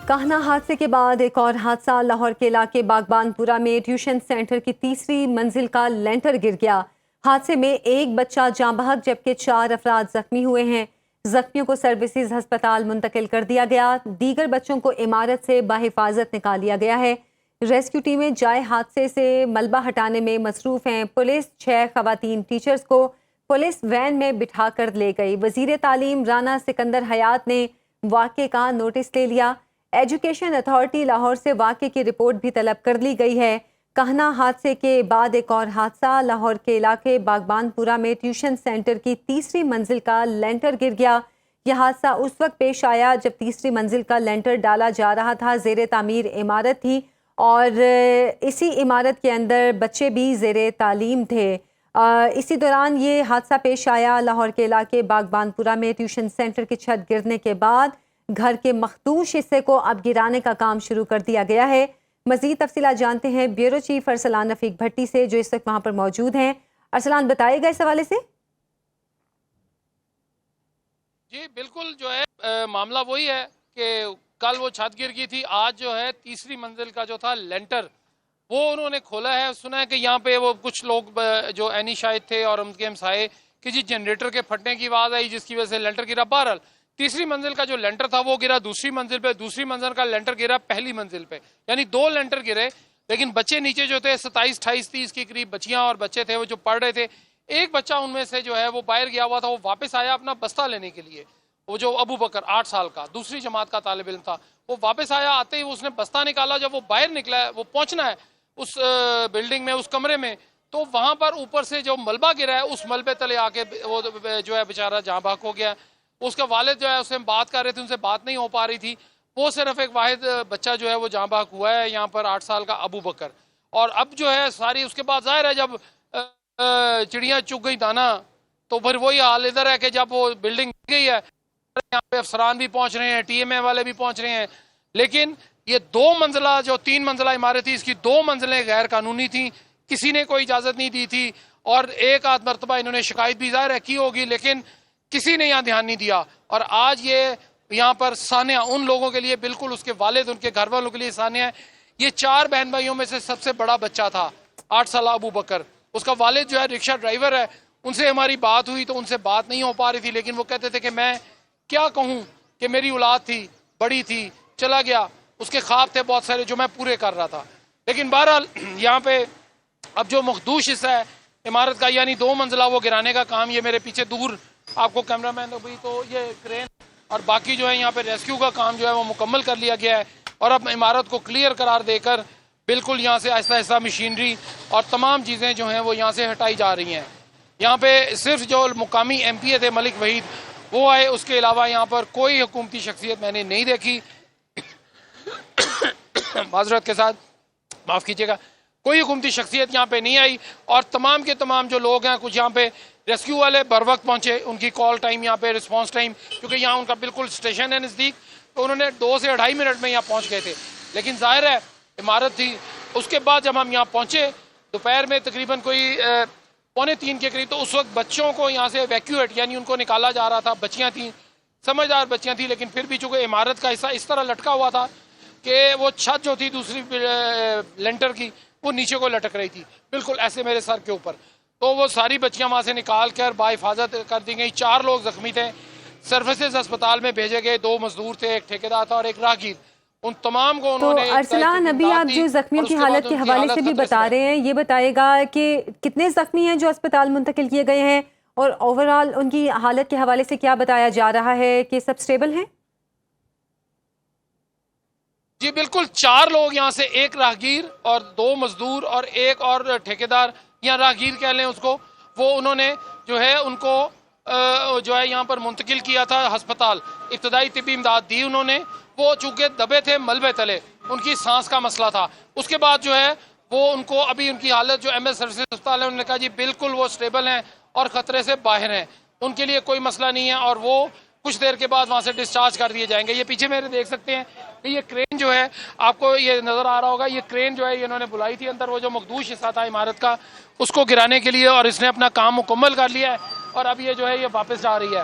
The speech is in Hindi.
काहना हादसे के बाद एक और हादसा। लाहौर के इलाके बागबानपुरा में ट्यूशन सेंटर की तीसरी मंजिल का लेंटर गिर गया। हादसे में एक बच्चा जाँ बहक जबकि 4 अफराद जख्मी हुए हैं। जख्मियों को सर्विसेज अस्पताल मुंतकिल कर दिया गया। दीगर बच्चों को इमारत से बाहिफाजत निकाल लिया गया है। रेस्क्यू टीमें जाए हादसे से मलबा हटाने में मसरूफ हैं। पुलिस 6 खवातीन टीचर्स को पुलिस वैन में बिठा कर ले गई। वजीर तालीम राना सिकंदर हयात ने वाक़े का नोटिस ले लिया। एजुकेशन अथॉरिटी लाहौर से वाक़े की रिपोर्ट भी तलब कर ली गई है। काहना हादसे के बाद एक और हादसा। लाहौर के इलाके बागबानपुरा में ट्यूशन सेंटर की तीसरी मंजिल का लेंटर गिर गया। यह हादसा उस वक्त पेश आया जब तीसरी मंजिल का लेंटर डाला जा रहा था। ज़ेरे तामीर इमारत थी और इसी इमारत के अंदर बच्चे भी ज़ेरे तालीम थे। इसी दौरान ये हादसा पेश आया। लाहौर के इलाके बागबानपुरा में ट्यूशन सेंटर की छत गिरने के बाद घर के मखदूश हिस्से को अब गिराने का काम शुरू कर दिया गया है। मजीद तफसीलात जानते हैं ब्यूरो चीफ अरसलान रफीक भट्टी से, जो इस वक्त वहां पर मौजूद हैं। अरसलान, बताएगा इस हवाले से। जी बिल्कुल, जो है मामला वही है कि कल वो छत गिर गई थी। आज जो है तीसरी मंजिल का जो था लेंटर वो उन्होंने खोला है। सुना है कि यहाँ पे वो कुछ लोग जो एनी शाहिद थे और उनके हमसाए कि जी जनरेटर के फटने की आवाज़ आई जिसकी वजह से लेंटर गिरा। बहरहाल तीसरी मंजिल का जो लेंटर था वो गिरा दूसरी मंजिल पे, दूसरी मंजिल का लेंटर गिरा पहली मंजिल पे, यानी 2 लेंटर गिरे। लेकिन बच्चे नीचे जो थे 27, 28, 30 के करीब बच्चियां और बच्चे थे वो जो पढ़ रहे थे। एक बच्चा उनमें से जो है वो बाहर गया हुआ था, वो वापस आया अपना बस्ता लेने के लिए। वो जो अबू बकर 8 साल का दूसरी जमात का तालिब इल्म था, वो वापस आया। आते ही उसने बस्ता निकाला। जब वो बाहर निकला है, वो पहुंचना है उस बिल्डिंग में, उस कमरे में, तो वहां पर ऊपर से जो मलबा गिरा है उस मलबे तले आके वो जो है बेचारा जाँ बहक हो गया। उसका वालिद जो है उससे बात कर रहे थे, उनसे बात नहीं हो पा रही थी। वो सिर्फ एक वाहिद बच्चा जो है वो जाँ बहक हुआ है यहाँ पर 8 साल का अबू बकर। और अब जो है सारी उसके बाद जाहिर है जब चिड़िया चुग गई दाना, तो फिर वही हाल इधर है कि जब वो बिल्डिंग गई है, यहाँ पे अफसरान भी पहुंच रहे हैं, TMA वाले भी पहुंच रहे हैं। लेकिन ये 2 मंजिला जो 3 मंजिला इमारत थी, इसकी 2 मंजिलें गैर कानूनी थी, किसी ने कोई इजाजत नहीं दी थी। और एक आध मरतबा इन्होंने शिकायत भी जाहिर है की होगी, लेकिन किसी ने यहाँ ध्यान नहीं दिया। और आज ये यहाँ पर सानिया उन लोगों के लिए, बिल्कुल उसके वालिद उनके घर वालों के लिए सानिया है। ये 4 बहन भाइयों में से सबसे बड़ा बच्चा था 8 साल अबू बकर। उसका वालिद जो है रिक्शा ड्राइवर है। उनसे हमारी बात हुई तो उनसे बात नहीं हो पा रही थी, लेकिन वो कहते थे कि मैं क्या कहूँ कि मेरी औलाद थी, बड़ी थी, चला गया, उसके ख्वाब थे बहुत सारे जो मैं पूरे कर रहा था। लेकिन बहरहाल यहाँ पे अब जो मखदूश हिस्सा है इमारत का, यानी 2 मंजिला, वो गिराने का काम, ये मेरे पीछे दूर आपको कैमरामैन भी, तो ये क्रेन और बाकी जो है यहाँ पे रेस्क्यू का काम जो है वो मुकम्मल कर लिया गया है। और अब इमारत को क्लियर करार देकर बिल्कुल यहाँ से आहिस्ता आहिस्ता मशीनरी और तमाम चीज़ें जो हैं वो यहाँ से हटाई जा रही हैं। यहाँ पे सिर्फ जो मुकामी MPA थे मलिक वहीद, वो आए। उसके अलावा यहाँ पर कोई हुकूमती शख्सियत मैंने नहीं देखी। माजरत के साथ माफ़ कीजिएगा, कोई हुकूमती शख्सियत यहाँ पे नहीं आई। और तमाम के तमाम जो लोग हैं, कुछ यहाँ पे रेस्क्यू वाले बर वक्त पहुँचे, उनकी कॉल टाइम यहाँ पे रिस्पांस टाइम, क्योंकि यहाँ उनका बिल्कुल स्टेशन है नज़दीक, तो उन्होंने 2 से 2.5 मिनट में यहाँ पहुँच गए थे। लेकिन जाहिर है इमारत थी। उसके बाद जब हम यहाँ पहुँचे दोपहर में तकरीबन कोई 2:45 के करीब, तो उस वक्त बच्चों को यहाँ से इवैक्यूएट यानी उनको निकाला जा रहा था। बच्चियाँ थीं, समझदार बच्चियाँ थीं, लेकिन फिर भी चूँकि इमारत का हिस्सा इस तरह लटका हुआ था कि वो छत जो थी दूसरी लेंटर की वो नीचे को लटक रही थी, बिल्कुल ऐसे मेरे सर के ऊपर। तो वो सारी बच्चियां वहां से निकाल कर बाहिफाजत कर दी गई। 4 लोग जख्मी थे, सर्विसेज अस्पताल में भेजे गए। 2 मजदूर थे, एक ठेकेदार था और एक राहगीर। उन तमाम को उन्होंने तो अरसलान, अभी आप जो जख्मियों की हालत के हवाले से भी बता रहे हैं, ये बताएगा कि कितने जख्मी हैं जो अस्पताल मुंतकिल किए गए हैं, और ओवरऑल उनकी हालत के हवाले से क्या बताया जा रहा है कि सब स्टेबल हैं? जी बिल्कुल, 4 लोग यहाँ से, एक राहगीर और 2 मजदूर और एक और ठेकेदार या राहगीर कह लें उसको, वो उन्होंने जो है उनको जो है यहाँ पर मुंतकिल किया था अस्पताल। इब्तदाई तिब्बी इमदाद दी उन्होंने। वो चूंकि दबे थे मलबे तले, उनकी सांस का मसला था। उसके बाद जो है वो उनको अभी उनकी हालत जो MS सर्विसेज अस्पताल है, उन्होंने कहा जी बिल्कुल वो स्टेबल हैं और ख़तरे से बाहर हैं, उनके लिए कोई मसला नहीं है और वो कुछ देर के बाद वहाँ से डिस्चार्ज कर दिए जाएंगे। ये पीछे मेरे देख सकते हैं कि ये क्रेन जो है, आपको ये नज़र आ रहा होगा, ये क्रेन जो है ये इन्होंने बुलाई थी अंदर, वो जो मखदूश हिस्सा था इमारत का उसको गिराने के लिए, और इसने अपना काम मुकम्मल कर लिया है और अब ये जो है ये वापस जा रही है।